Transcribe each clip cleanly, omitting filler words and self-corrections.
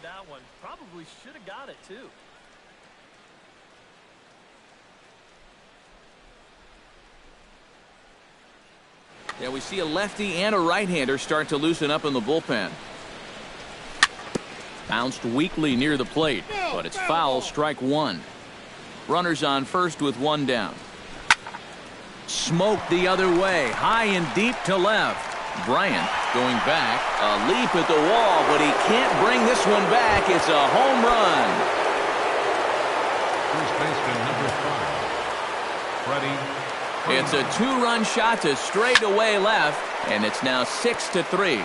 that one. Probably should have got it, too. Yeah, we see a lefty and a right-hander start to loosen up in the bullpen. Bounced weakly near the plate, but it's foul, strike one. Runners on first with one down. Smoked the other way, high and deep to left. Bryant going back, a leap at the wall, but he can't bring this one back. It's a home run. First baseman number 5, Freddie. It's a two-run shot to straightaway left, and it's now 6-3.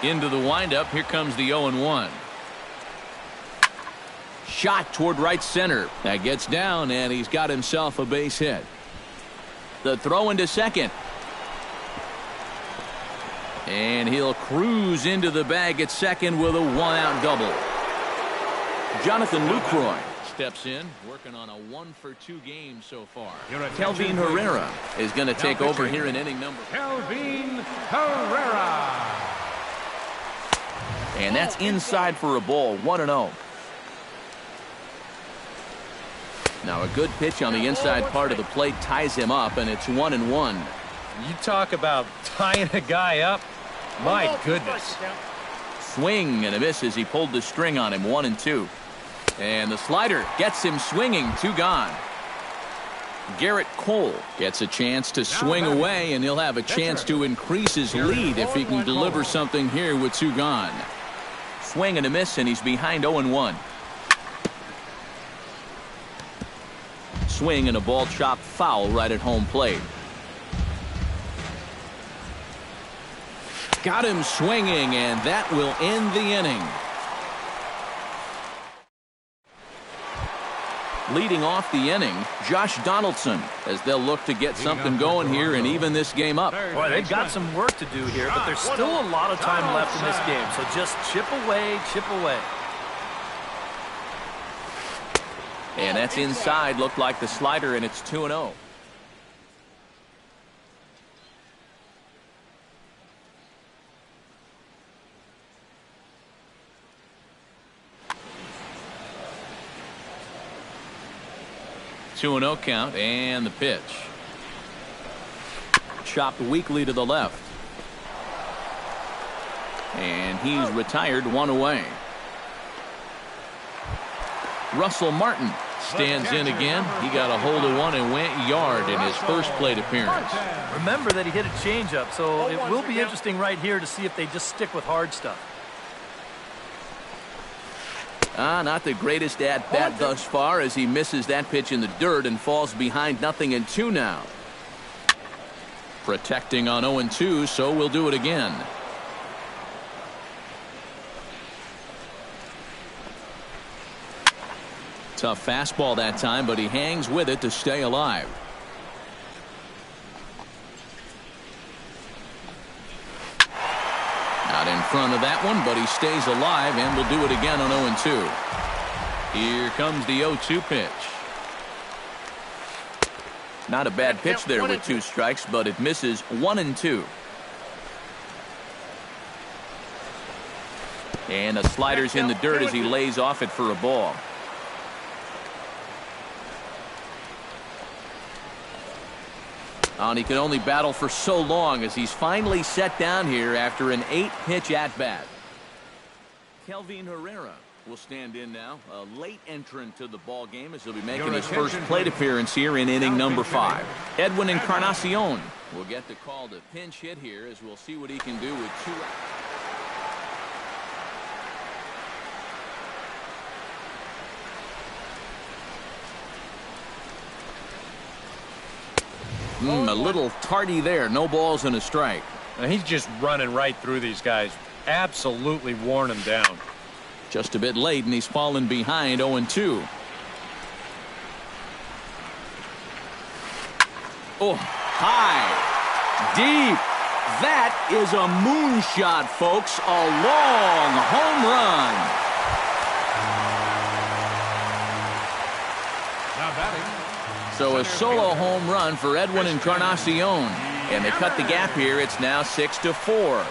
Into the windup, here comes the 0-1. Shot toward right center. That gets down, and he's got himself a base hit. The throw into second. And he'll cruise into the bag at second with a one-out double. Jonathan Lucroy steps in, working on a 1-for-2 game so far. Kelvin Herrera is going to take over here in inning number. Kelvin Herrera. And that's inside for a ball, 1-0. Now a good pitch on the inside part of the plate ties him up, and it's 1-1. You talk about tying a guy up. My goodness. Swing and a miss as he pulled the string on him, 1-2. And the slider gets him swinging, 2 gone. Garrett Cole gets a chance to swing away, and he'll have a chance to increase his lead if he can deliver something here with 2 gone. Swing and a miss, and he's behind 0-1. Swing and a ball chopped foul right at home plate. Got him swinging, and that will end the inning. Leading off the inning, Josh Donaldson, as they'll look to get something going here and even this game up. Boy, they've got some work to do here, but there's still a lot of time left in this game, so just chip away, chip away. And that's inside, looked like the slider, and it's 2-0. Two and 0 count, and the pitch. Chopped weakly to the left. And he's retired, 1 away. Russell Martin stands in again. He got a hold of one and went yard in his first plate appearance. Remember that he hit a changeup, so it will be interesting right here to see if they just stick with hard stuff. Not the greatest at-bat thus far as he misses that pitch in the dirt and falls behind 0-2 now. Protecting on 0-2, so we'll do it again. Tough fastball that time, but he hangs with it to stay alive. Not in front of that one, but he stays alive, and will do it again on 0-2. Here comes the 0-2 pitch. Not a bad pitch there with 2 strikes, but it misses 1-2. And the slider's in the dirt as he lays off it for a ball. And he could only battle for so long as he's finally set down here after an 8-pitch at-bat. Kelvin Herrera will stand in now, a late entrant to the ball game as he'll be making his first plate appearance here in inning number 5. Edwin Encarnacion will get the call to pinch hit here as we'll see what he can do with 2 outs. A little tardy there. No balls and a strike. And he's just running right through these guys. Absolutely worn them down. Just a bit late, and he's fallen behind 0-2. Oh, high. Deep. That is a moonshot, folks. A long home run. So a solo home run for Edwin Encarnacion. And they cut the gap here. It's now 6-4.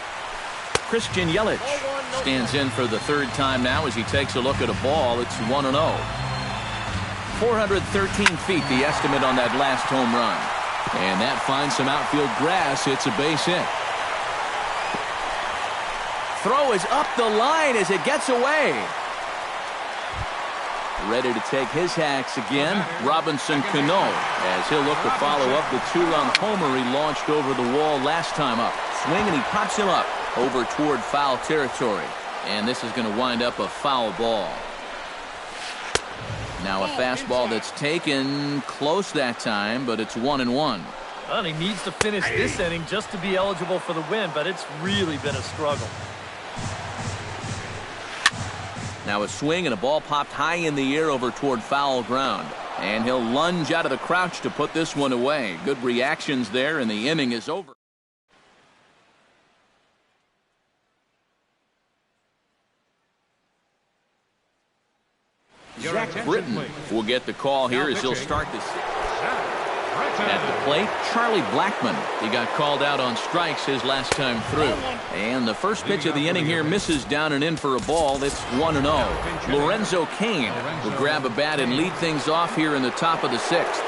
Christian Yelich stands in for the third time now as he takes a look at a ball. It's 1-0. 413 feet, the estimate on that last home run. And that finds some outfield grass. It's a base hit. Throw is up the line as it gets away. Ready to take his hacks again, Robinson Cano, as he'll look to follow up the two-run homer he launched over the wall last time up. Swing, and he pops him up over toward foul territory. And this is going to wind up a foul ball. Now a fastball that's taken close that time, but it's 1-1. Well, he needs to finish this inning just to be eligible for the win, but it's really been a struggle. Now a swing and a ball popped high in the air over toward foul ground. And he'll lunge out of the crouch to put this one away. Good reactions there, and the inning is over. Zach Britton will get the call here as he'll start this. At the plate, Charlie Blackmon. He got called out on strikes his last time through. And the first pitch of the inning here misses down and in for a ball. That's 1-0. Lorenzo Cain will grab a bat and lead things off here in the top of the sixth.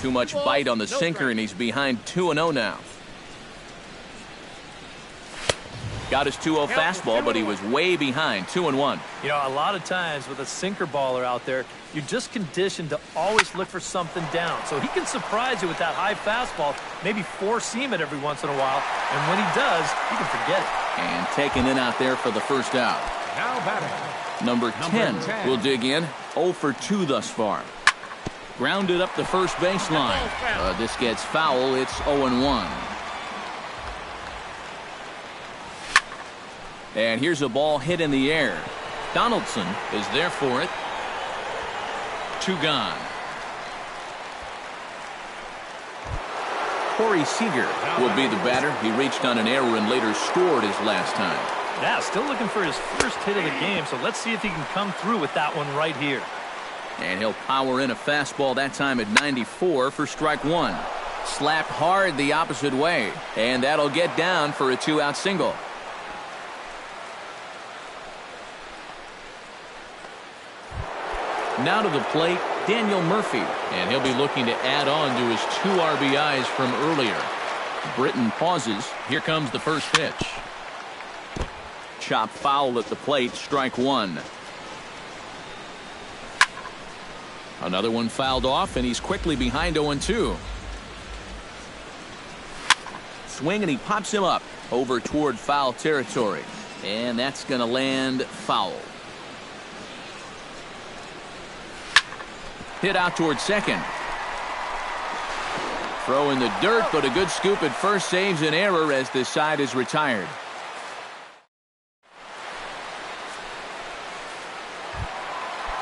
Too much bite on the sinker, and he's behind 2-0 now. Got his 2-0 fastball, but he was way behind, 2-1. You know, a lot of times with a sinker baller out there, you're just conditioned to always look for something down. So he can surprise you with that high fastball, maybe four-seam it every once in a while. And when he does, you can forget it. And taken in out there for the first out. Now batting. Number 10 will dig in, 0 for 2 thus far. Grounded up the first baseline. This gets foul. It's 0-1. And here's a ball hit in the air. Donaldson is there for it. 2 gone. Corey Seager will be the batter. He reached on an error and later scored his last time. Yeah, still looking for his first hit of the game, so let's see if he can come through with that one right here. And he'll power in a fastball that time at 94 for strike 1. Slapped hard the opposite way, and that'll get down for a 2-out single. Now to the plate, Daniel Murphy, and he'll be looking to add on to his 2 RBIs from earlier. Britton pauses. Here comes the first pitch. Chop foul at the plate, strike 1. Another one fouled off, and he's quickly behind 0-2. Swing, and he pops him up over toward foul territory. And that's going to land foul. Hit out toward second. Throw in the dirt, but a good scoop at first saves an error as this side is retired.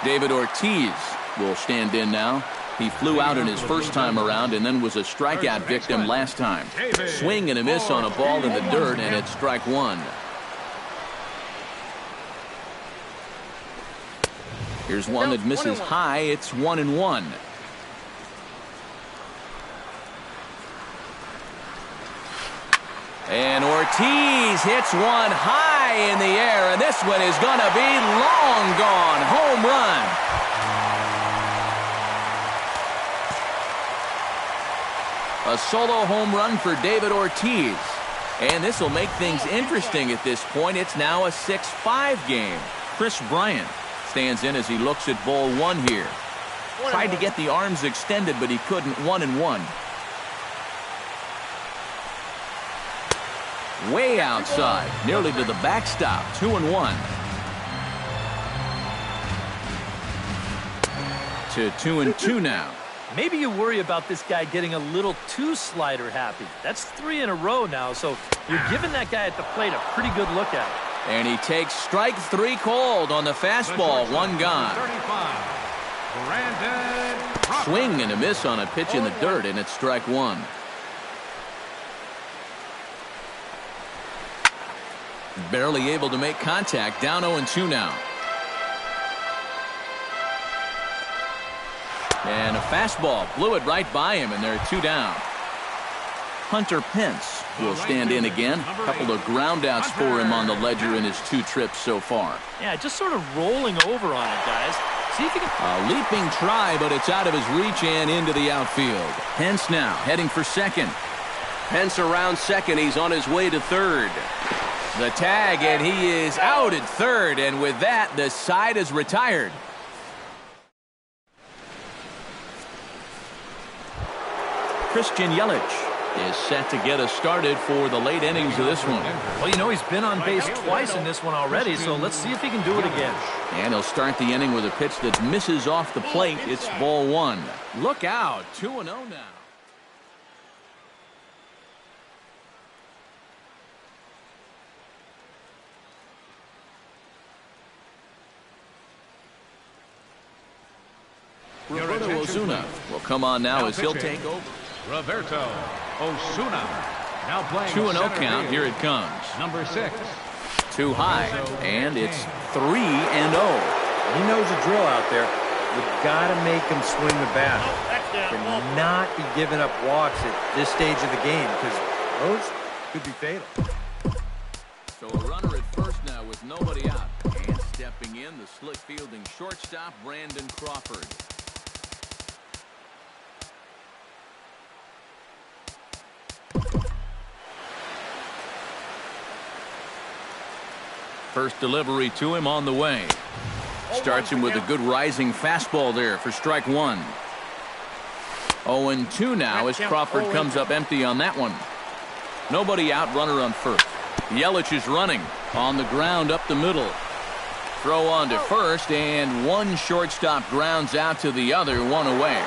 David Ortiz will stand in now. He flew out in his first time around and then was a strikeout victim last time. Swing and a miss on a ball in the dirt, and it's strike 1. Here's one that misses high. It's 1-1. And Ortiz hits one high in the air, and this one is going to be long gone. Home run. A solo home run for David Ortiz. And this will make things interesting at this point. It's now a 6-5 game. Chris Bryant stands in as he looks at ball one here. Tried to get the arms extended, but he couldn't. 1-1. Way outside, nearly to the backstop. 2-1. To 2-2 now. Maybe you worry about this guy getting a little too slider happy. That's 3 in a row now, so you're giving that guy at the plate a pretty good look at it. And he takes strike 3 called on the fastball. One gone. Swing and a miss on a pitch in the dirt, and it's strike 1. Barely able to make contact. Down 0-2 now. And a fastball blew it right by him, and they're 2 down. Hunter Pence will stand in again. A couple of ground outs for him on the ledger in his 2 trips so far. Yeah, just sort of rolling over on it, guys. See if you can... A leaping try, but it's out of his reach and into the outfield. Pence now heading for second. Pence around second. He's on his way to third. The tag, and he is out at third, and with that, the side is retired. Christian Yelich is set to get us started for the late innings of this one. Well, you know, he's been on base twice in this one already, so let's see if he can do it again. And he'll start the inning with a pitch that misses off the plate. It's ball 1. Look out, 2-0 now. Roberto Osuna will come on now as he'll take over. Roberto Osuna. Now playing 2-0 count. Here it comes. Number 6. Too high, and it's 3-0. He knows the drill out there. You've got to make him swing the bat. Cannot be giving up walks at this stage of the game because those could be fatal. So a runner at first now with nobody out. And stepping in, the slick fielding shortstop, Brandon Crawford. First delivery to him on the way. Starts him with a good rising fastball there for strike 1. 0-2 now as Crawford comes up empty on that one. Nobody out, runner on first. Yelich is running on the ground up the middle. Throw on to first, and one shortstop grounds out to the other, 1 away.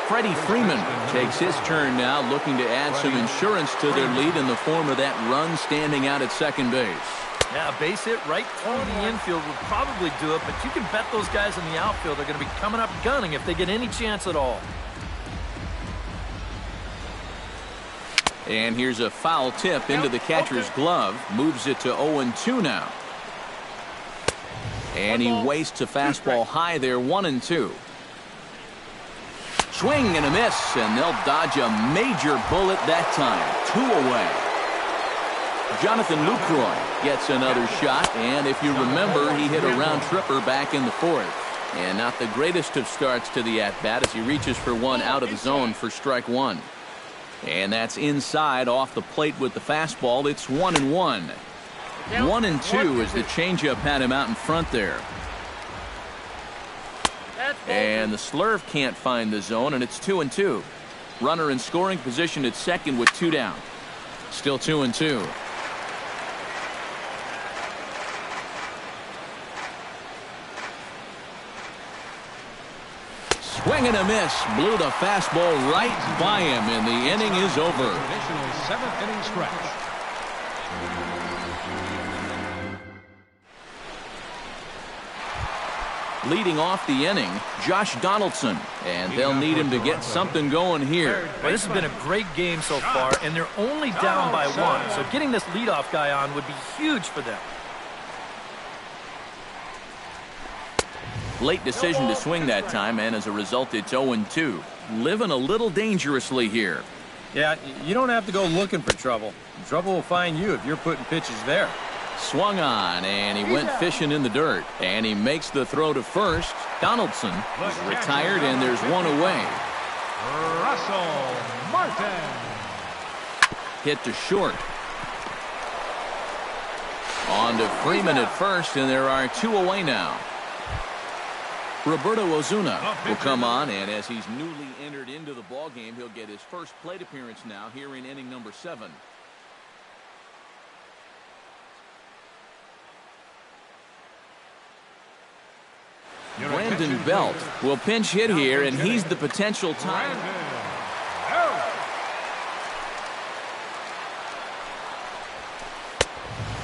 Freddie Freeman takes his turn now, looking to add some insurance to their lead in the form of that run standing out at second base. Yeah, a base hit right through the infield would probably do it, but you can bet those guys in the outfield are going to be coming up gunning if they get any chance at all. And here's a foul tip into the catcher's glove. Moves it to 0-2 now. And he wastes a fastball high there, 1-2. Swing and a miss, and they'll dodge a major bullet that time. 2 away. Jonathan Lucroy gets another shot, and if you remember, he hit a round tripper back in the 4th. And not the greatest of starts to the at-bat as he reaches for one out of the zone for strike 1. And that's inside off the plate with the fastball. It's 1-1. 1-2 as the changeup had him out in front there. And the slurve can't find the zone, and it's 2-2. Runner in scoring position at second with 2 down. Still 2-2. Swing and a miss. Blew the fastball right by him, and the inning is over. Additional 7th inning stretch. Leading off the inning, Josh Donaldson, and they'll need him to get something going here. Well, this has been a great game so far, and they're only down by 1, so getting this leadoff guy on would be huge for them. Late decision to swing that time, and as a result, it's 0-2. Living a little dangerously here. Yeah, you don't have to go looking for trouble. Trouble will find you if you're putting pitches there. Swung on, and he went fishing in the dirt. And he makes the throw to first. Donaldson is retired, and there's one away. Russell Martin. Hit to short. On to Freeman at first, and there are two away now. Roberto Ozuna will come on, and as he's newly entered into the ballgame, he'll get his first plate appearance now here in inning number 7. Brandon Belt will pinch hit here, and he's the potential time.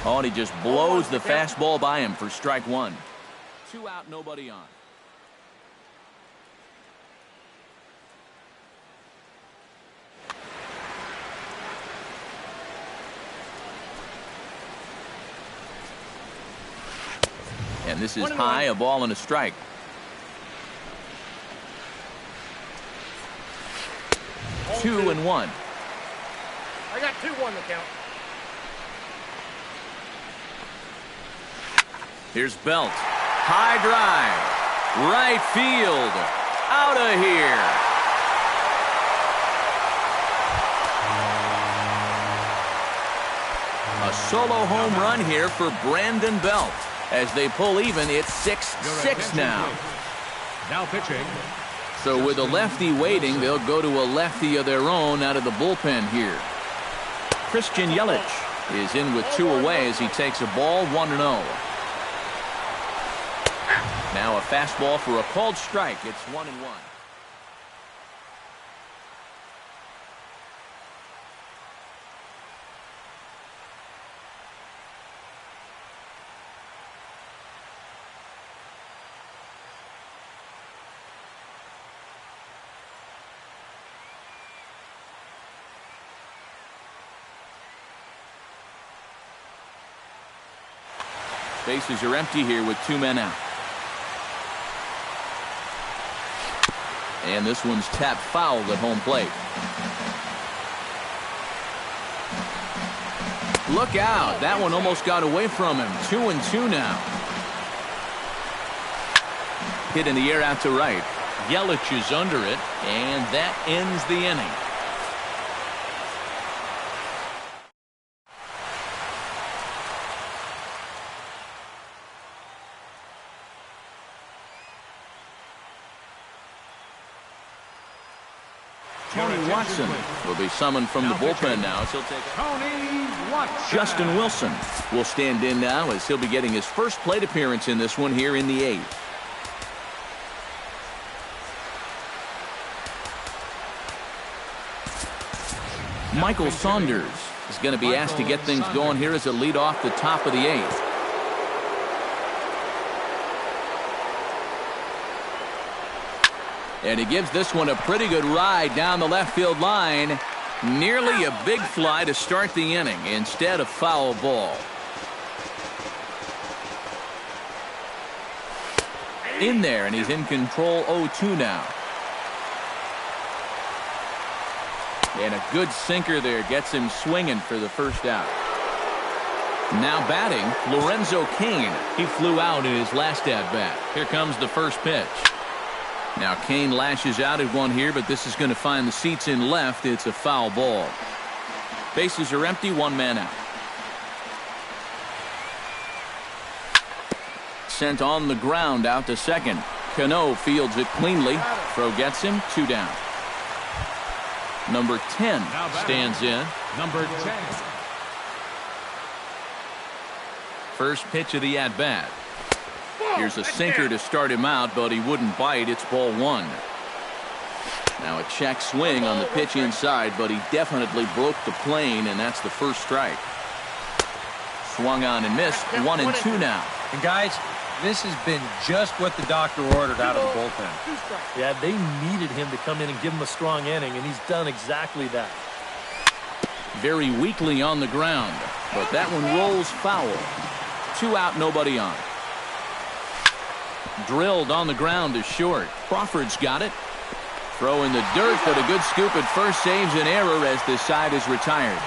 Oh, and he just blows the fastball by him for strike 1. 2 out, nobody on. And this is high, a ball and a strike. Two and one. I got 2-1 to count. Here's Belt. High drive. Right field. Out of here. A solo home run here for Brandon Belt. As they pull even, it's 6-6 now. Now pitching. So with a lefty waiting, they'll go to a lefty of their own out of the bullpen here. Christian Yelich is in with 2 away as he takes a ball 1-0. Now a fastball for a called strike. It's 1-1. Bases are empty here with 2 men out. And this one's tapped foul at home plate. Look out. That one almost got away from him. 2-2 now. Hit in the air out to right. Yelich is under it, and that ends the inning. Tony Watson will be summoned from the bullpen now. So he'll take Tony Watson. Justin Wilson will stand in now as he'll be getting his first plate appearance in this one here in the 8th. Michael Saunders is going to be asked to get things going here as a lead off the top of the 8th. And he gives this one a pretty good ride down the left field line. Nearly a big fly to start the inning. Instead, a foul ball. In there, and he's in control 0-2 now. And a good sinker there gets him swinging for the first out. Now batting, Lorenzo Cain. He flew out in his last at-bat. Here comes the first pitch. Now Cain lashes out at one here, but this is going to find the seats in left. It's a foul ball. Bases are empty, 1 man out. Sent on the ground out to second. Cano fields it cleanly. Throw gets him, 2 down. Number 10 stands in. Number 10. First pitch of the at-bat. Here's a sinker to start him out, but he wouldn't bite. It's ball 1. Now a check swing on the pitch inside, but he definitely broke the plane, and that's the first strike. Swung on and missed. 1-2 now. And guys, this has been just what the doctor ordered out of the bullpen. Yeah, they needed him to come in and give him a strong inning, and he's done exactly that. Very weakly on the ground, but that one rolls foul. 2 out, nobody on. Drilled on the ground to short. Crawford's got it. Throw in the dirt, but a good scoop at first saves an error as the side is retired.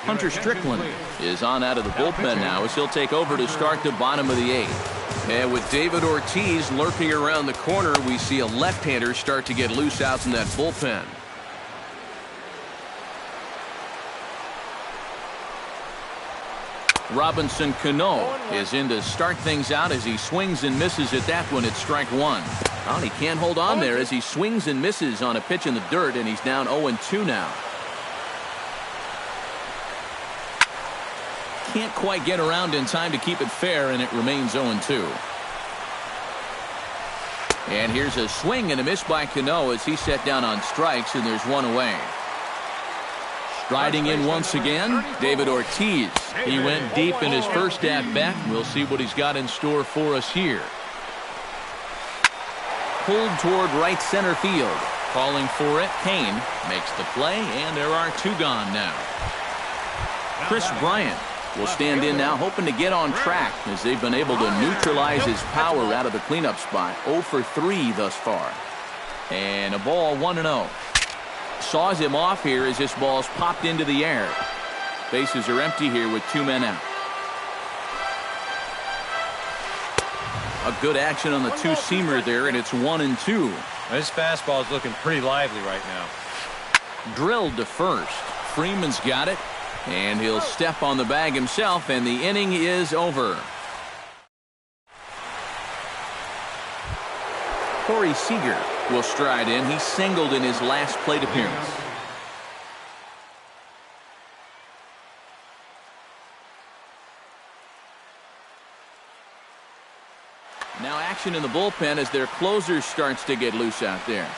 Hunter Strickland is on out of the bullpen now as he'll take over to start the bottom of the 8th. And with David Ortiz lurking around the corner, we see a left-hander start to get loose out in that bullpen. Robinson Cano is in to start things out as he swings and misses at that one at strike 1. Well, he can't hold on there as he swings and misses on a pitch in the dirt, and he's down 0-2 now. Can't quite get around in time to keep it fair, and it remains 0-2. And here's a swing and a miss by Cano as he's set down on strikes, and there's one away. Striding in once again, David Ortiz. He went deep in his first at-bat. We'll see what he's got in store for us here. Pulled toward right center field. Calling for it, Kane makes the play, and there are 2 gone now. Chris Bryant will stand in now, hoping to get on track as they've been able to neutralize his power out of the cleanup spot. 0 for 3 thus far. And a ball 1-0. Saws him off here as this ball's popped into the air. Bases are empty here with 2 men out. A good action on the 2-seamer there, and it's 1-2. This fastball is looking pretty lively right now. Drilled to first. Freeman's got it. And he'll step on the bag himself, and the inning is over. Corey Seager will stride in. He singled in his last plate appearance. Now action in the bullpen as their closer starts to get loose out there.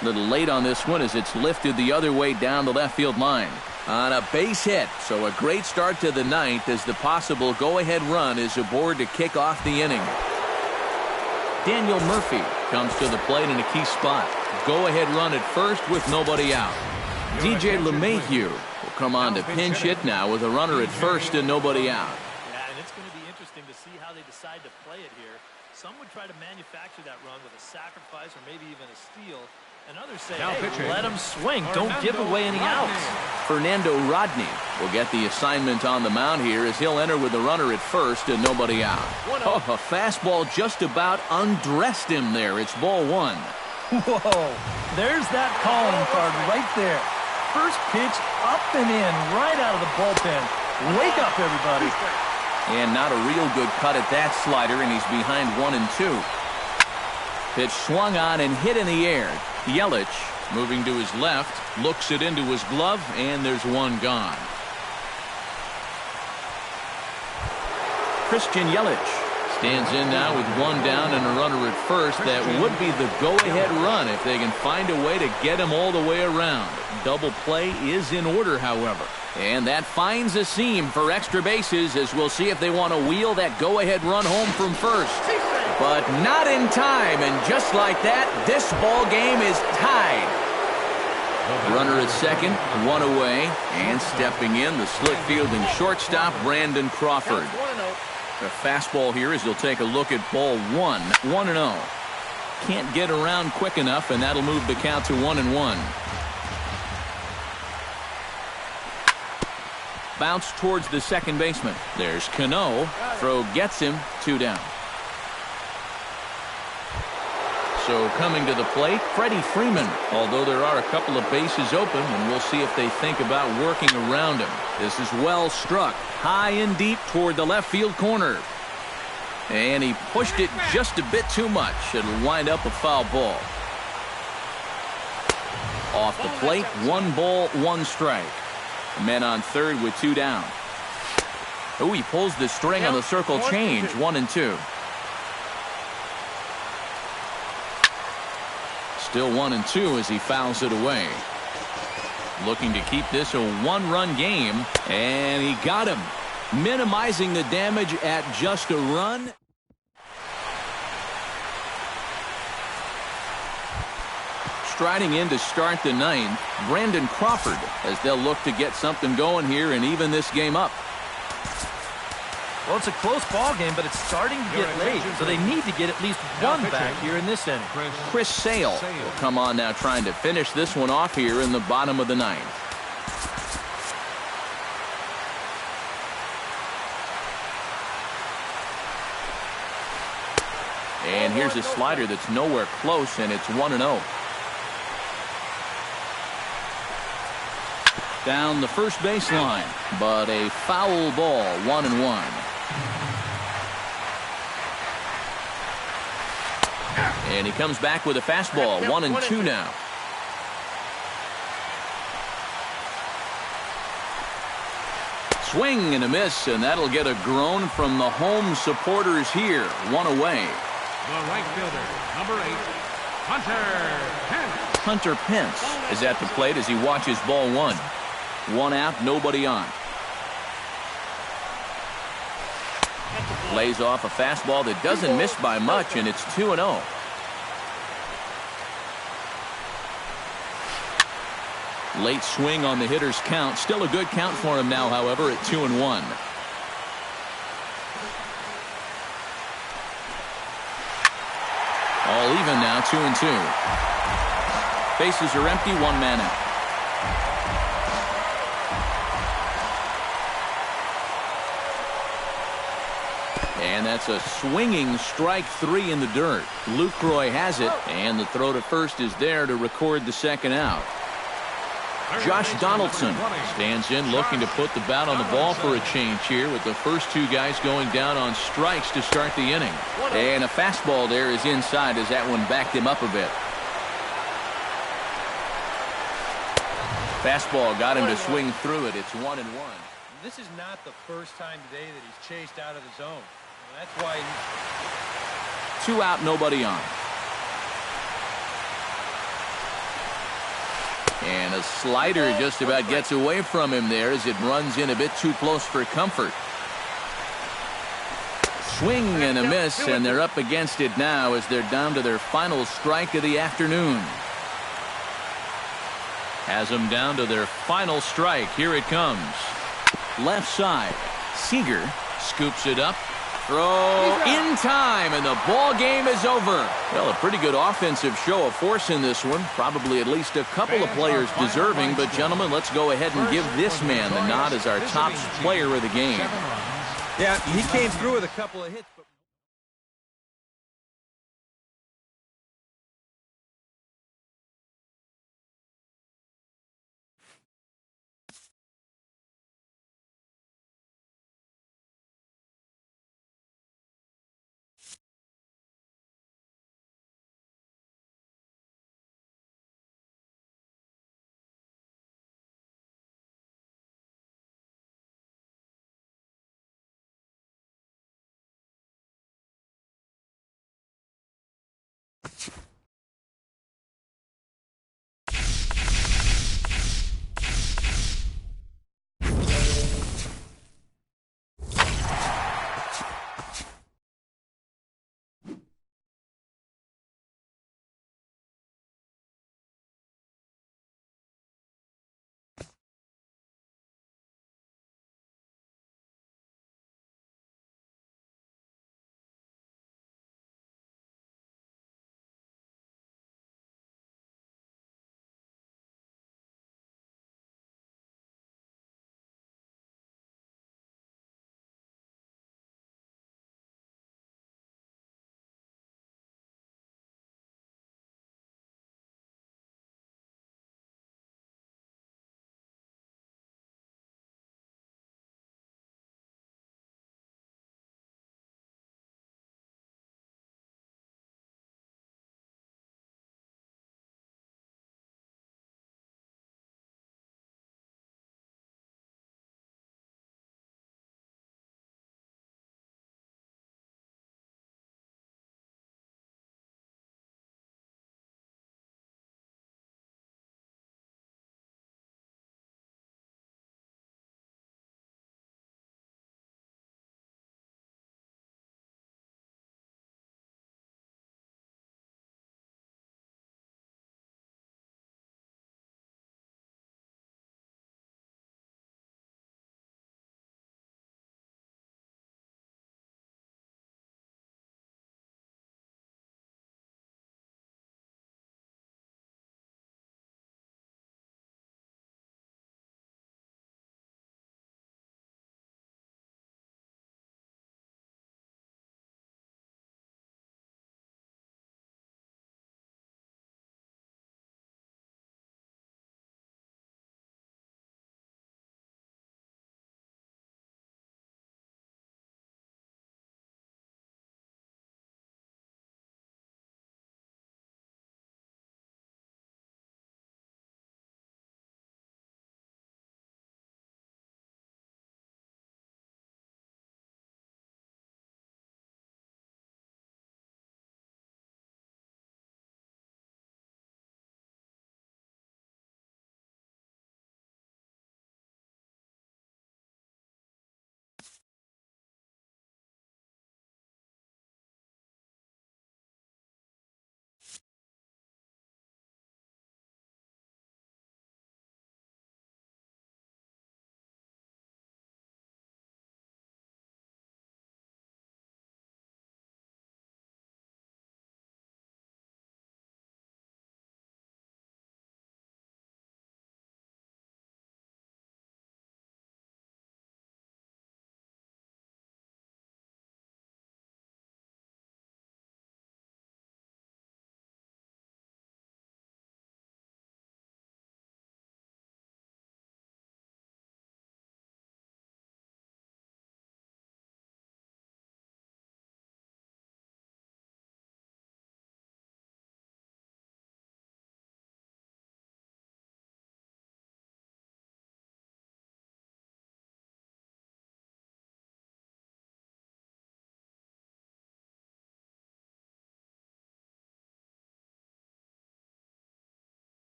A little late on this one as it's lifted the other way down the left field line. On a base hit, so a great start to the 9th as the possible go-ahead run is aboard to kick off the inning. Daniel Murphy comes to the plate in a key spot. Go-ahead run at first with nobody out. DJ LeMahieu will come on to pinch hit now with a runner at first and nobody out. Yeah, and it's going to be interesting to see how they decide to play it here. Some would try to manufacture that run with a sacrifice or maybe even a steal. And others say, hey, let him swing. Don't give away any outs. Fernando Rodney will get the assignment on the mound here as he'll enter with a runner at first and nobody out. Oh, a fastball just about undressed him there. It's ball 1. Whoa, there's that calling card right there. First pitch up and in right out of the bullpen. Wake up, everybody. And not a real good cut at that slider, and he's behind 1-2. Pitch swung on and hit in the air. Yelich moving to his left, looks it into his glove, and there's one gone. Christian Yelich stands in now with 1 down and a runner at first. That would be the go-ahead run if they can find a way to get him all the way around. Double play is in order, however. And that finds a seam for extra bases as we'll see if they want to wheel that go-ahead run home from first. But not in time, and just like that, this ball game is tied. Runner at second, 1 away, and stepping in, the slick fielding shortstop, Brandon Crawford. The fastball here as he'll take a look at ball 1, 1-0. Can't get around quick enough, and that'll move the count to 1-1. Bounce towards the second baseman. There's Cano. Throw gets him, 2 down. So coming to the plate, Freddie Freeman, although there are a couple of bases open, and we'll see if they think about working around him. This is well struck, high and deep toward the left field corner. And he pushed it just a bit too much. It'll wind up a foul ball. Off the plate, 1 ball, 1 strike. Men on third with 2 down. Oh, he pulls the string on the circle change, 1-2. Still 1-2 as he fouls it away. Looking to keep this a 1-run game, and he got him. Minimizing the damage at just a run. striding in to start the ninth, Brandon Crawford, as they'll look to get something going here and even this game up. Well, it's a close ball game, but it's starting to get late, so they need to get at least one back here in this inning. Chris Sale will come on now, trying to finish this one off here in the bottom of the ninth. And here's a slider that's nowhere close, and it's 1-0. Down the first baseline, but a foul ball, 1-1. And he comes back with a fastball, 1-2 now. Swing and a miss, and that'll get a groan from the home supporters here. One away. The right fielder, number 8, Hunter Pence. Hunter Pence is at the plate as he watches ball one. One out, nobody on. Lays off a fastball that doesn't miss by much, and it's 2-0. Late swing on the hitter's count. Still a good count for him now, however, at 2-1. All even now, 2-2. Bases are empty, one man out. And that's a swinging strike three in the dirt. Lucroy has it, and the throw to first is there to record the second out. Josh Donaldson stands in, looking to put the bat on the ball for a change here, with the first two guys going down on strikes to start the inning. And a fastball there is inside as that one backed him up a bit. Fastball got him to swing through it. It's 1-1. This is not the first time today that he's chased out of the zone. That's why. 2 out, nobody on. And a slider just about gets away from him there as it runs in a bit too close for comfort. Swing and a miss, and they're up against it now as they're down to their final strike of the afternoon. Has them down to their final strike. Here it comes. Left side. Seager scoops it up. Throw in time, and the ball game is over. Well, a pretty good offensive show of force in this one. Probably at least a couple of players deserving, but gentlemen, let's go ahead and give this man the nod as our top player of the game. Yeah, he came through with a couple of hits, but